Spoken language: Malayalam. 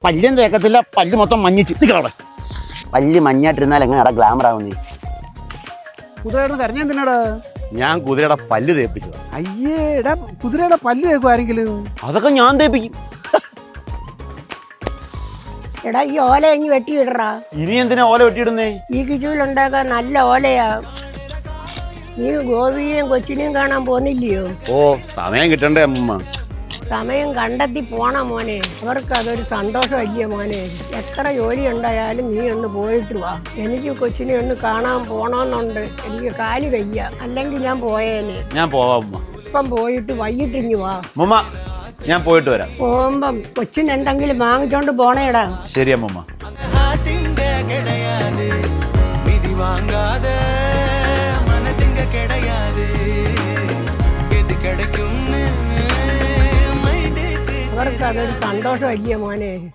പല്ലും തേക്കത്തില്ല, പല്ല് മൊത്തം മഞ്ഞിട്ട് നിൽക്കണവിടെ. പല്ല് മഞ്ഞായിട്ടിരുന്നാൽ എങ്ങനെയാടാ ഗ്ലാമർ ആവുന്നേ? കുതിരയുടെ കരഞ്ഞെന്തിനാടാ? ഞാൻ കുതിരയുടെ പല്ല് തേപ്പിച്ചതാ. അയ്യേടാ, കുതിരയുടെ പല്ല് തേക്കും ആരെങ്കിലും? അതൊക്കെ ഞാൻ തേപ്പിക്കും. എടാ ഈ ഓല ഇനി വെട്ടിയിടറാ. ഇനി എന്തിനാ ഓല വെട്ടിയിടുന്നേ? ഈ കിച്ചുവിലുണ്ടാക്കാൻ നല്ല ഓലയാ. നീ ഗോപിയെയും കൊച്ചിനെയും കാണാൻ പോന്നില്ലയോ? ഓ, സമയം കിട്ടണ്ടേ അമ്മ. സമയം കണ്ടെത്തി പോണം മോനെ. അവർക്ക് അതൊരു സന്തോഷമല്ലേ മോനെ. എത്ര ജോലി ഉണ്ടായാലും നീ ഒന്ന് പോയിട്ട് വാ. എനിക്ക് കൊച്ചിനെ ഒന്ന് കാണാൻ പോണമെന്നുണ്ട്. എനിക്ക് കാല് വയ്യ, അല്ലെങ്കിൽ ഞാൻ പോയേനെ. ഞാൻ പോവാം അമ്മ. ഇപ്പം പോയിട്ട് വൈകിട്ടിഞ്ഞു വാ. അമ്മ, ഞാൻ പോയിട്ട് വരാം. പോകുമ്പം കൊച്ചിന് എന്തെങ്കിലും വാങ്ങിച്ചോണ്ട് പോണേടാ. ശരി അമ്മ. അവർക്ക് അതൊരു സന്തോഷമല്ലേ മോനെ.